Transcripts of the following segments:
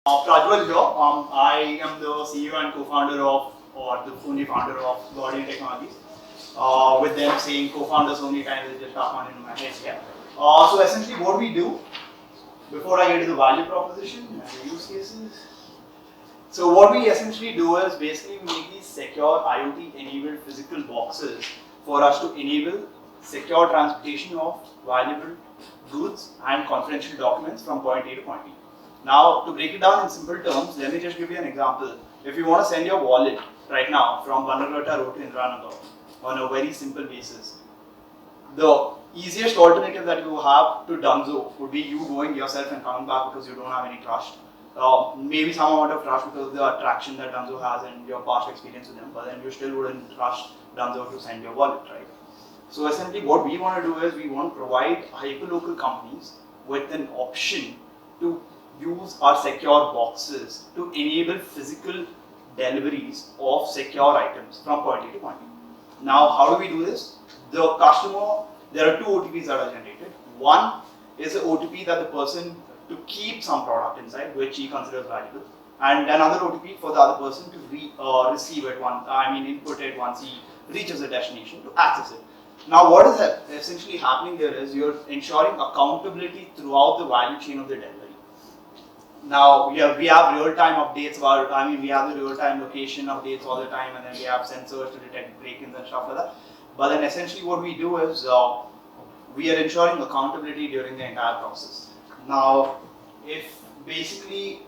Prajwal here. I am the CEO and co-founder of, or the only founder of Gordian Technologies. With them saying co-founders only kind of just up on in my head. Yeah. So essentially, what we do before I get to the value proposition and the use cases. So what we essentially do is basically we make these secure IoT enabled physical boxes for us to enable secure transportation of valuable goods and confidential documents from point A to point B. Now, to break it down in simple terms, let me just give you an example. If you want to send your wallet right now from Bannerghatta Road to Indiranagar on a very simple basis, the easiest alternative that you have to Dunzo would be you going yourself and coming back because you don't have any trust. Maybe some amount of trust because of the attraction that Dunzo has and your past experience with them, but then you still wouldn't trust Dunzo to send your wallet, right? So essentially what we want to do is we want to provide hyperlocal companies with an option to use our secure boxes to enable physical deliveries of secure items from point A to point B. Now, how do we do this? The customer, there are two OTPs that are generated. One is an OTP that the person to keep some product inside, which he considers valuable, and another OTP for the other person to receive it input it once he reaches the destination to access it. Now, what is essentially happening here is you're ensuring accountability throughout the value chain of the delivery. Now we have real-time updates about, we have the real-time location updates all the time, and then we have sensors to detect break-ins and stuff like that. But then essentially what we do is we are ensuring accountability during the entire process. Now, if basically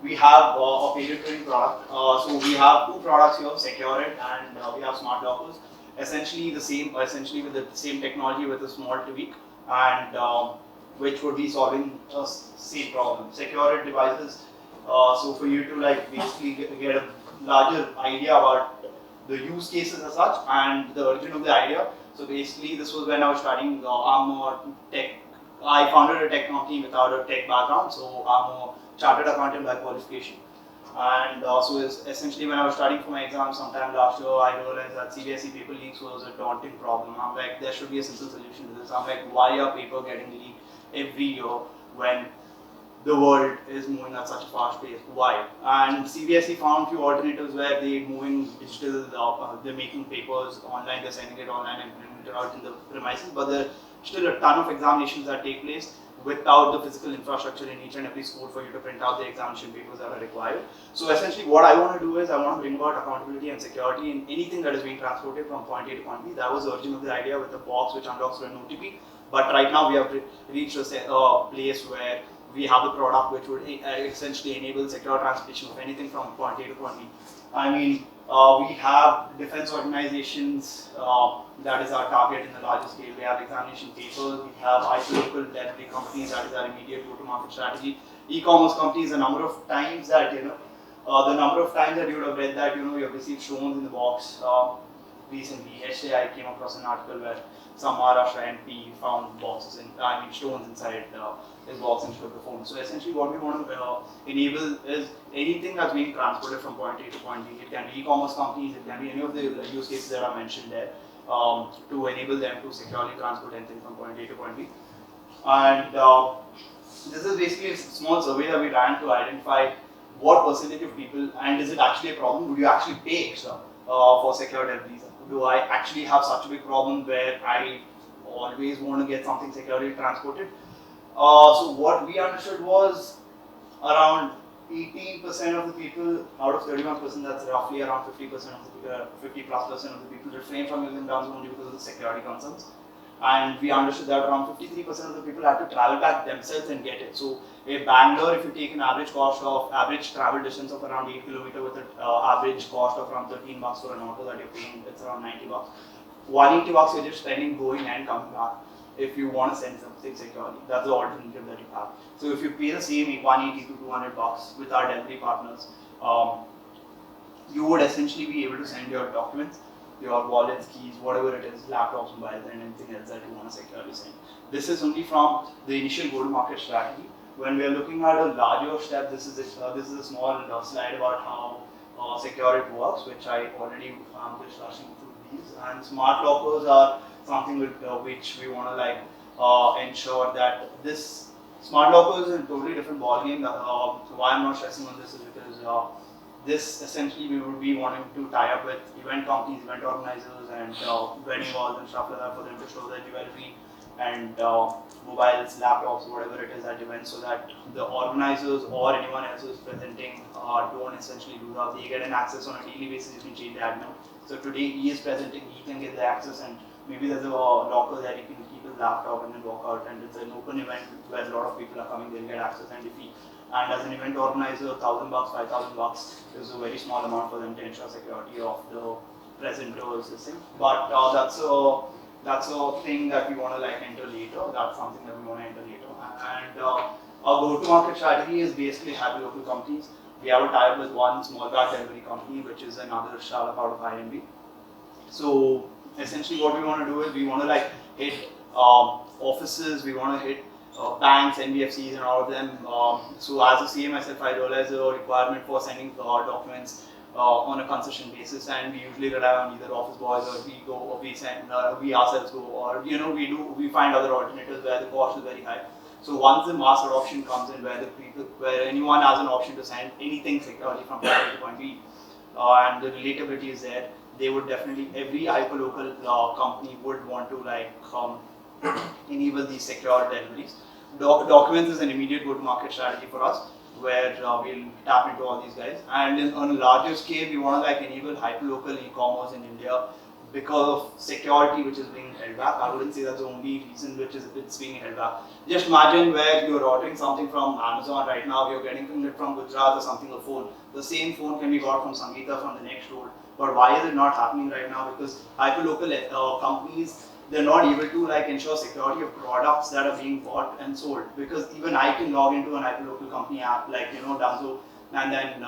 we have a period trading product, so we have two products here, Secured and we have smart lockers. Essentially with the same technology with a small tweak, and which would be solving the same problem. Secured devices, so for you to basically get a larger idea about the use cases as such and the origin of the idea. So basically this was when I was studying, I founded a tech company without a tech background, so I'm a chartered accountant by qualification. And so essentially when I was studying for my exam sometime last year, I realized that CBSE paper leaks was a daunting problem. I'm like, there should be a simple solution to this. I'm like, why are paper getting leaked every year when the world is moving at such a fast pace? Why? And CBSE found few alternatives where they're moving digital, they're making papers online, they're sending it online and printing it out in the premises, but there's still a ton of examinations that take place without the physical infrastructure in each and every school for you to print out the examination papers that are required. So essentially what I want to do is I want to bring about accountability and security in anything that is being transported from point A to point B. That was the origin of the idea with the box which unlocks through an OTP. But right now we have reached a place where we have a product which would essentially enable secure transportation of anything from point A to point B. We have defense organizations, that is our target in the larger scale. We have examination papers, we have hyperlocal delivery companies, that is our immediate go-to-market strategy. E-commerce companies, the number of times that you would have read that you have received stones in the box. Recently, yesterday I came across an article where some Maharashtra MP found stones inside his box instead of the phone. So essentially what we want to enable is anything that's being transported from point A to point B. It can be e-commerce companies, it can be any of the use cases that are mentioned there, to enable them to securely transport anything from point A to point B. And this is basically a small survey that we ran to identify what percentage of people, and is it actually a problem, would you actually pay extra for secure deliveries? Do I actually have such a big problem where I always want to get something securely transported? So what we understood was around 18% of the people out of 31%, that's roughly around 50% of the people, 50+% of the people refrain from using Dunzo only because of the security concerns. And we understood that around 53% of the people had to travel back themselves and get it. So in Bangalore, if you take an average travel distance of around 8 kilometers with an average cost of around $13 for an auto that you're paying, it's around $90. $180 you're just spending going and coming back if you want to send something securely. That's the alternative that you have. So if you pay the same $180 to $200 with our delivery partners, you would essentially be able to send your documents, your wallets, keys, whatever it is, laptops, mobiles, and anything else that you want to securely send. This is only from the initial go-to-market strategy. When we are looking at a larger step, this is a small slide about how secure it works, which I already just rushing through these. And smart lockers are something which we want to ensure that this Smart lockers is a totally different ballgame. Why I'm not stressing on this is because this essentially we would be wanting to tie up with event companies, event organizers, and wedding halls and stuff like that for them to show their jewelry and mobiles, laptops, whatever it is at events, so that the organizers or anyone else who's presenting don't essentially lose out. They get an access on a daily basis. You can change the admin. So today he is presenting, he can get the access, and maybe there's a locker that he can keep his laptop and then walk out, and it's an open event where a lot of people are coming, they'll get access. And as an event organizer, $1,000, $5,000 is a very small amount for them to ensure security of the presenters, this thing. But that's a thing that we want to like enter later. That's something that we want to enter later. And our go-to-market strategy is basically have local companies. We have a tie-up with one small car delivery company, which is another startup out of IMB. So essentially, what we want to do is we want to like hit offices. We want to hit banks, NBFCs, and all of them. So as a CA myself, I realize the requirement for sending documents on a concession basis, and we usually rely on either office boys, or we go, or we send, we ourselves go, or we find other alternatives where the cost is very high. So once the mass adoption comes in, where anyone has an option to send anything securely from point A to point B, and the relatability is there, they would definitely, every hyperlocal company would want to like enable these secure deliveries. Documents is an immediate go-to-market strategy for us, where we'll tap into all these guys. And on a larger scale, we want to like enable hyperlocal e-commerce in India because of security, which is being held back. I wouldn't say that's the only reason which is it's being held back. Just imagine where you're ordering something from Amazon right now, you're getting it from Gujarat or something, a phone. The same phone can be bought from Sangeeta from the next road. But why is it not happening right now? Because hyperlocal companies, they're not able to like ensure security of products that are being bought and sold. Because even I can log into an hyperlocal company app like Dunzo, and then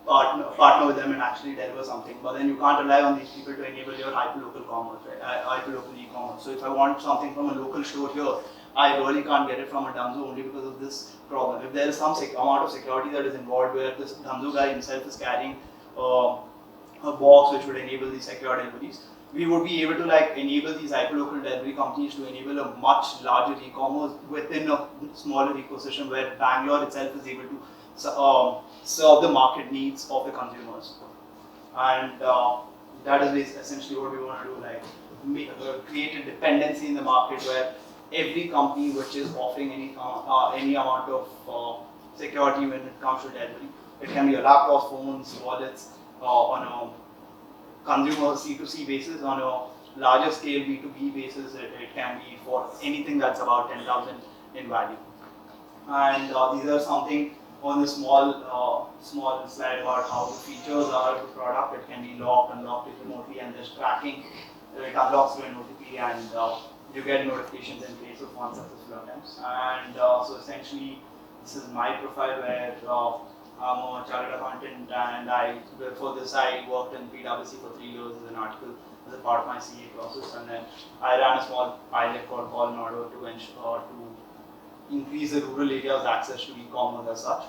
partner with them and actually deliver something. But then you can't rely on these people to enable your hyperlocal commerce, right? Hyperlocal e-commerce. So if I want something from a local store here, I really can't get it from a Dunzo only because of this problem. If there is some amount of security that is involved, where this Dunzo guy himself is carrying a box which would enable these secure deliveries, we would be able to like enable these hyperlocal delivery companies to enable a much larger e-commerce within a smaller ecosystem, where Bangalore itself is able to serve the market needs of the consumers. And that is essentially what we want to do, like create a dependency in the market where every company which is offering any amount of security when it comes to delivery, it can be a laptop, phones, wallets, on a consumer C2C basis, on a larger scale B2B basis, it can be for anything that's about 10,000 in value. And these are something on the small slide about how the features are of the product. It can be locked, unlocked remotely, and there's tracking. It unlocks through an OTP, and you get notifications in case of one successful attempts. And so essentially, this is my profile where I'm a chartered accountant, and before this I worked in PwC for 3 years as an article as a part of my CA process, and then I ran a small pilot called Call in order to ensure to increase the rural areas' access to e-commerce as such.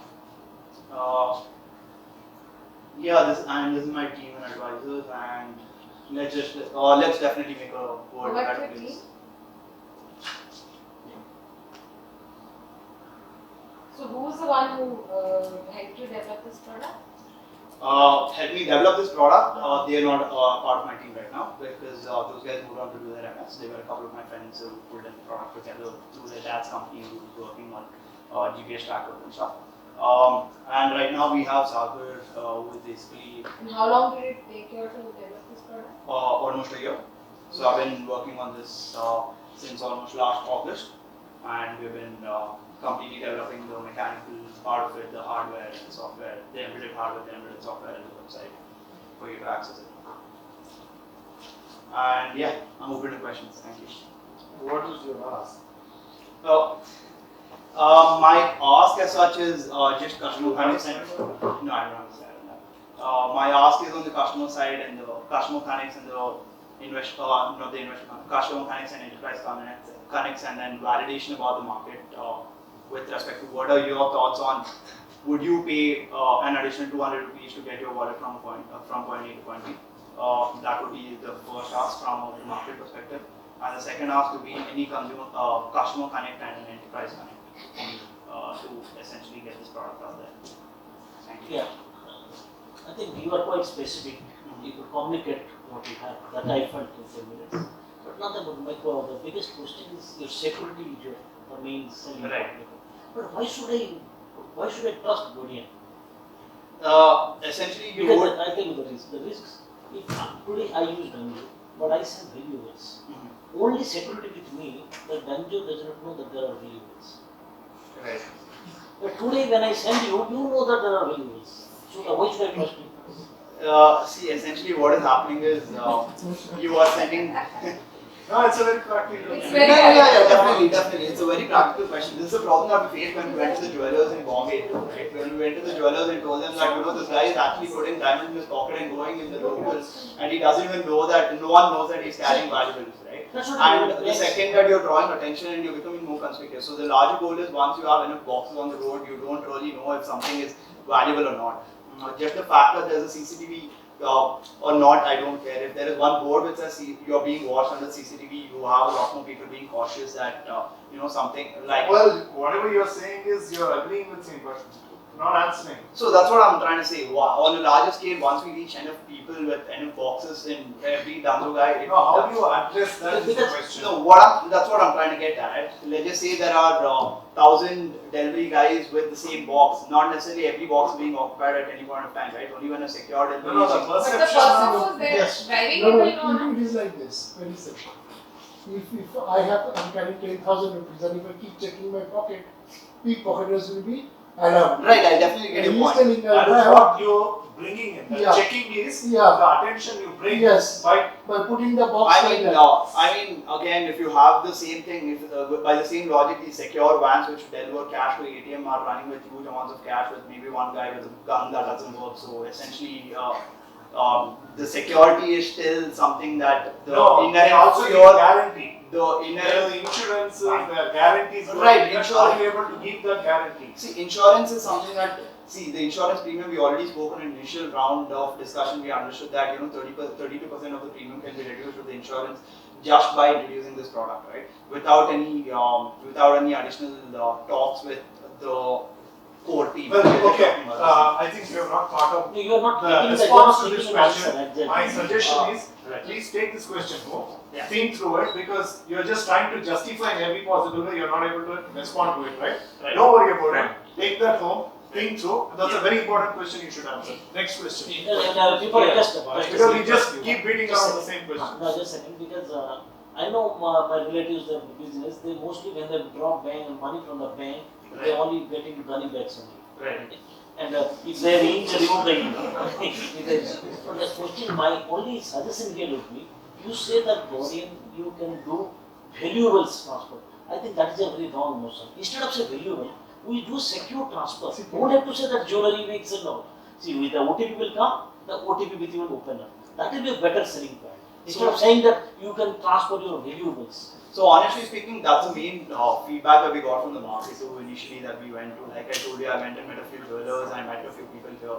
This is my team and advisors, and let's definitely make a word that wins. So who was the one who helped you develop this product? Helped me develop this product. They are not part of my team right now because those guys moved on to do their MS. They were a couple of my friends who put in the product together through their dad's company who was working on GPS trackers and stuff. And right now we have Sagar who is basically. And how long did it take you to develop this product? Almost a year. So I've been working on this since almost last August, and we've been completely developing the mechanical part of it, the hardware and the software, the embedded hardware, the embedded software, and the website for you to access it. And yeah, I'm open to questions. Thank you. What is your ask? My ask as such is just customer mechanics. No, I don't understand that. My ask is on the customer side and the customer mechanics and customer mechanics and enterprise connects, and then validation about the market. With respect to what are your thoughts on, would you pay an additional 200 rupees to get your wallet from point A to point B? That would be the first ask from a market perspective. and the second half to be any customer connect and an enterprise connect to essentially get this product out there. Thank you. Yeah, I think you are quite specific. You could communicate what you have. That I felt in 10 minutes. But not about micro. The biggest question is your security is the main selling point. Right. But why should I trust Gordian? Essentially, you Because would. I tell you the risk. The risks. If today I use Danjo, but I sell valuables. Only security with me, the Danjo does not know that there are valuables. Right. But today when I send you, you know that there are valuables. So why should I trust you? See, essentially, what is happening is you are sending. No, it's a very practical. It's Yeah, very definitely. It's a very practical question. This is a problem that we faced when we went to the jewelers in Bombay. Right? When we went to the jewelers and told them that this guy is actually putting diamond in his pocket and going in the locals, and he doesn't even know that. No one knows that he's carrying valuables, right? And the second that you're drawing attention and you're becoming more conspicuous. So the larger goal is once you have enough boxes on the road, you don't really know if something is valuable or not. Just the fact that there's a CCTV or not, I don't care. If there is one board which says you're being watched under CCTV, you have a lot more people being cautious that something like. Well, whatever you're saying is you're agreeing with me, but not answering. So that's what I'm trying to say. On a larger scale, once we reach enough people with enough boxes in every Danzo guy. No, how do you address that is the question. No, that's what I'm trying to get at. Let's just say there are 1,000 delivery guys with the same box. Not necessarily every box being occupied at any point of time, right? Only when a secure delivery. No, the But the perception. person who's there Yes. driving No, it will know. it is like this, very simple. If I'm carrying 10,000 rupees and if I keep checking my pocket, pickpocketers will be alarmed. Right, I definitely get And your he's point. telling That is what you're bringing in. The Yeah. checking is Yeah. the attention you bring Yes. by by putting the box I like mean, that. again, if you have the same thing, if by the same logic, these secure vans which deliver cash to ATM are running with huge amounts of cash with maybe one guy with a gun that doesn't work. So essentially, the security is still something that the no, they inherent also give fear, guarantee. the There inherent. are insurances, there are guarantees. Right, Are insurance. you able to give that guarantee? See, insurance is something that. See, the insurance premium, we already spoke in an initial round of discussion, we understood that 32% of the premium can be reduced with the insurance just by introducing this product, right? Without any additional talks with the core team. Well, okay, I think you have not thought of No, you are not the taking the response job to this taking answer. question. Exactly. My suggestion is, Right. please take this question home, Yeah. think through it, because you're just trying to justify in every possible way, you're not able to respond to it, right? Right. Don't worry about it, take that home, think through, that's a very important question you should answer. Next question. Before I just Because we just keep beating around the same question. No, just a second, because I know my relatives, their business, they mostly when they draw money from the bank, they Right. only get into money bags only. Right. And if they reach, remove the ink. So the question, my only suggestion here would be, you say that Gordian, you can do valuables transfer. I think that is a very wrong notion. Instead of say valuable, we do secure transfer. You don't have to say that jewelry makes it out. See, with the OTP will come, the OTP with even opener. That will be a better selling point. Instead of saying that you can transfer your valuables. So honestly speaking, that's the main feedback that we got from the market too initially that we went to. Like I told you, I went and met a few jewelers, I met a few people here.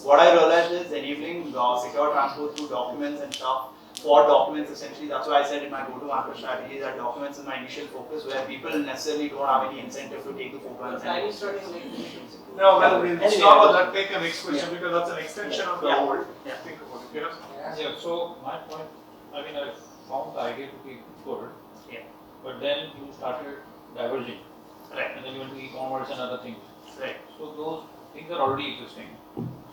What I realized is enabling secure transport through documents and stuff. For documents essentially, that's why I said in my go-to-market strategy that documents is my initial focus where people necessarily don't have any incentive to take the photo and send it. No, well, we'll Anyway, stop at that, take the next question, because that's an extension of the Yeah. whole. Yeah. Think about it, yes? Yeah, so my point, I mean, I found the idea to be good. Yeah. But then you started diverging. Right. And then you went to e-commerce and other things. Right. So those things are already existing.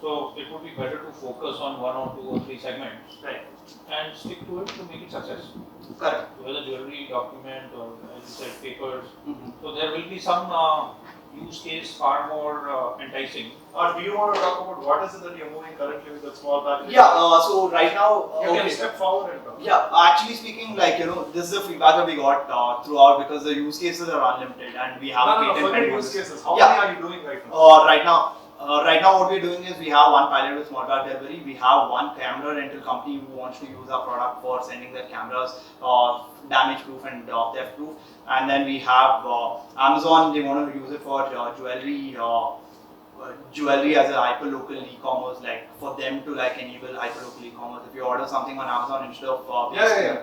So it would be better to focus on one or two or three segments. Right. And stick to it to make it success. Correct. Whether jewelry, document, or as you said, papers. Mm-hmm. So there will be some use case far more enticing. Or do you want to talk about what is it that you're moving currently with the small package? Yeah. So right now, You can step forward and talk. Yeah, actually speaking, this is the feedback that we got throughout because the use cases are unlimited and we have a No, patent forget pending on use this. cases. How Yeah. many are you doing right now? Right now what we're doing is we have one pilot with small bag delivery. We have one camera rental company who wants to use our product for sending their cameras damage proof and theft proof. And then we have Amazon, they want to use it for jewelry jewelry as a hyperlocal e-commerce, like for them to like enable hyperlocal e-commerce. If you order something on Amazon instead of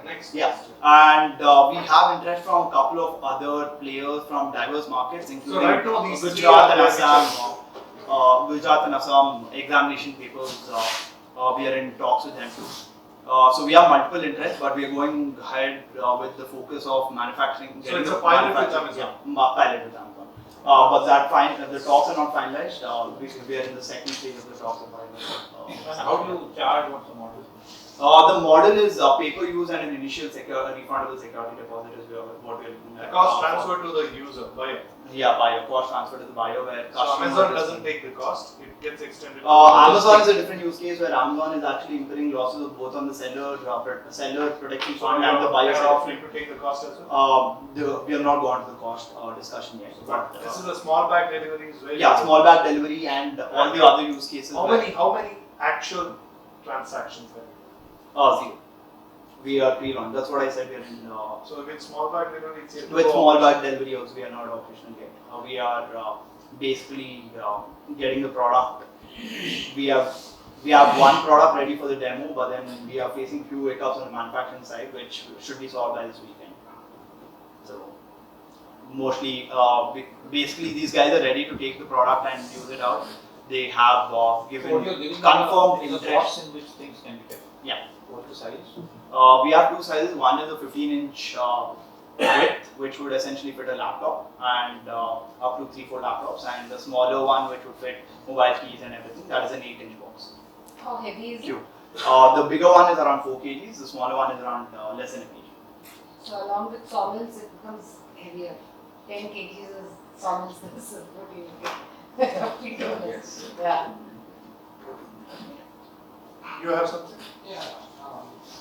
Next. yeah, and we have interest from a couple of other players from diverse markets, including So right now these three Gujarat are and the Assam. Gujarat and Assam examination papers. We are in talks with them too. So we have multiple interests, but we are going ahead with the focus of manufacturing. So it's a pilot with Amazon. Yeah, pilot with Amazon. But the talks are not finalized. We are in the second stage of the talks of finalized. How do you charge? What's the model? The model is pay-per use and an initial refundable security deposit is what we are looking at. The cost transfer to the user, buyer. Yeah, buyer. Cost transfer to the buyer where So Amazon doesn't take the cost, it gets extended. to Amazon is a different use case where Amazon is actually incurring losses both on the seller protection fund and the buyer They are side. offering to take the cost as well. We have not gone to the cost discussion yet. But This is a small bag delivery is very yeah, small bag delivery and all the other use cases. How many actual transactions there? Zero. We are pre-launch. That's what I said. We are in. So with small bag delivery, it's yet to With go small operational. bag delivery also, we are not operational yet. We are basically getting the product. We have one product ready for the demo, but then we are facing few hiccups on the manufacturing side, which should be solved by this weekend. So mostly, basically, these guys are ready to take the product and use it out. They have given What you're giving confirmed is a interest. box in which things can be kept. Yeah. What's the size? We have two sizes. One is a 15-inch width, which would essentially fit a laptop, and up to 3-4 laptops, and the smaller one, which would fit mobile keys and everything. That is an 8-inch box. How heavy is it? Cute. The bigger one is around 4 kgs. The smaller one is around less than a kg. So along with sawmills, it becomes heavier. 10 kgs is sawmills. This is what you get. Yes. Yeah. You have something? Yeah,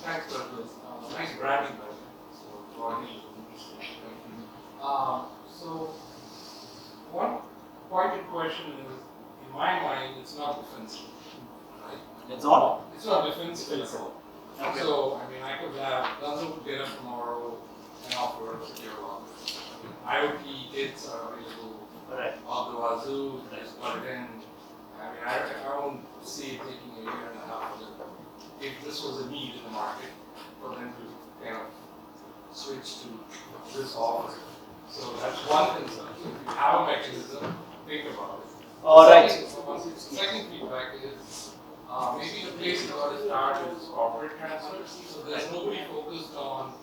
thanks for this. Nice branding, by the way. So, Gordian is interesting. So, one pointed question is, in my mind, it's not defensive, right? It's not? It's not defensive at all. Okay. So, I mean, I could have Dunzo could get up tomorrow and offer a secure lock. IoT kits are available. Right. On the wazoo, just put it in. I mean, I won't see it taking a year and a half to, if this was a need in the market, for them to kind of switch to this offer. So that's one concern. So if you have a mechanism, think about it. All right. Second feedback is maybe the place you want to start is corporate transfers. So there's nobody focused on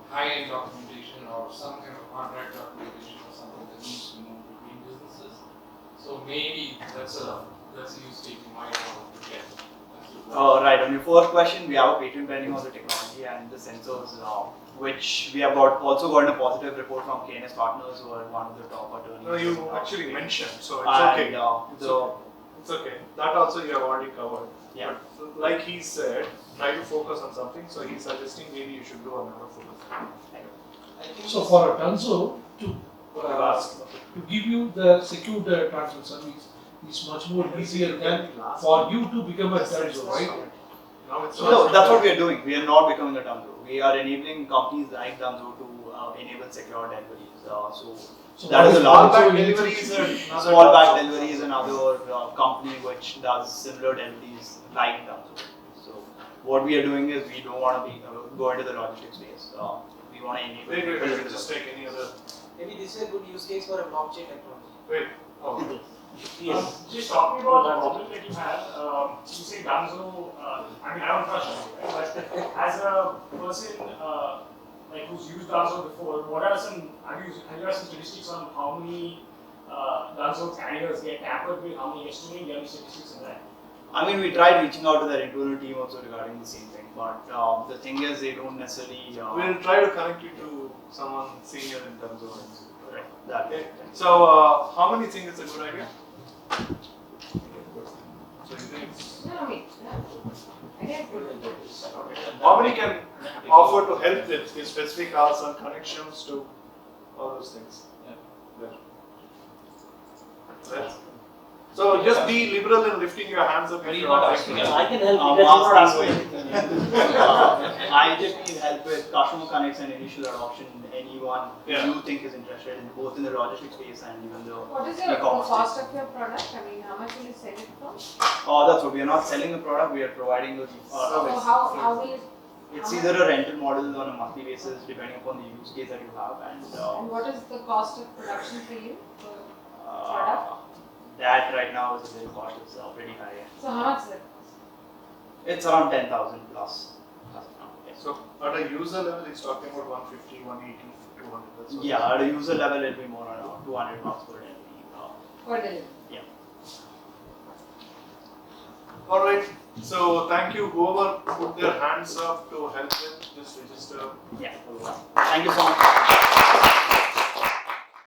high-end documentation or some kind of contract documentation or something that needs to move between businesses. So maybe that's a use case you might want to get. Right. On your first question, we have a patent pending on the technology and the sensors, which we have also gotten a positive report from KNS Partners, who are one of the top attorneys. No, you actually mentioned, so it's And, okay. It's okay. That also you have already covered. Yeah. But like he said, try to focus on something. So he's suggesting maybe you should do another focus. So for a Dunzo to give you the secured transfer service is much more easier than for you to become a Dunzo, right? Now it's No, that's what we are doing. We are not becoming a Dunzo. We are enabling companies like Dunzo to enable secure deliveries. So That is a small large bag Dunzo delivery is- is another small bag Dunzo. delivery is another company which does similar deliveries like Dunzo. So what we are doing is we don't want to go into the logistics space. We want to enable. Wait, just take any other. Maybe this is a good use case for a blockchain technology. Wait. Oh. Yes. Just talking about the problem that you have, you say Dunzo, I mean, I don't trust you, right? But as a person like who's used Dunzo before, what are some, have you had some statistics on how many Dunzo carriers get tampered with, how many estimating, do you have any statistics on that? I mean, we tried reaching out to their internal team also regarding the same thing, but the thing is, they don't necessarily. We'll try to connect you to someone senior in terms of That. Okay. So how many think it's a good idea? So you think? No, wait. I guess How many can offer to help with give specific hours and connections to all those things? Yeah. There. Right. So just be liberal in lifting your hands up. But if he's you're not not asking asking. I can help I'm because you're not asking asking. I just need help with customer connects and initial adoption. Anyone Yeah. you think is interested in both in the logistics space and even the What is your e-commerce cost space. of your product? I mean, how much will you sell it for? That's what we are not selling the product. We are providing the So service. how will it, It's how either a rental model on a monthly basis, depending upon the use case that you have, and and what is the cost of production for you? For uh, that right now is a little cost. It's pretty high. So how much is it cost? It's around 10,000 plus. Yes. So at a user level, it's talking about 150, 180, 200. That's what Yeah, at a user level, it'll be more around 200 bucks per day. Per delivery? All right. So thank you. Whoever put their hands up to help them, just register. Yeah. Thank you so much.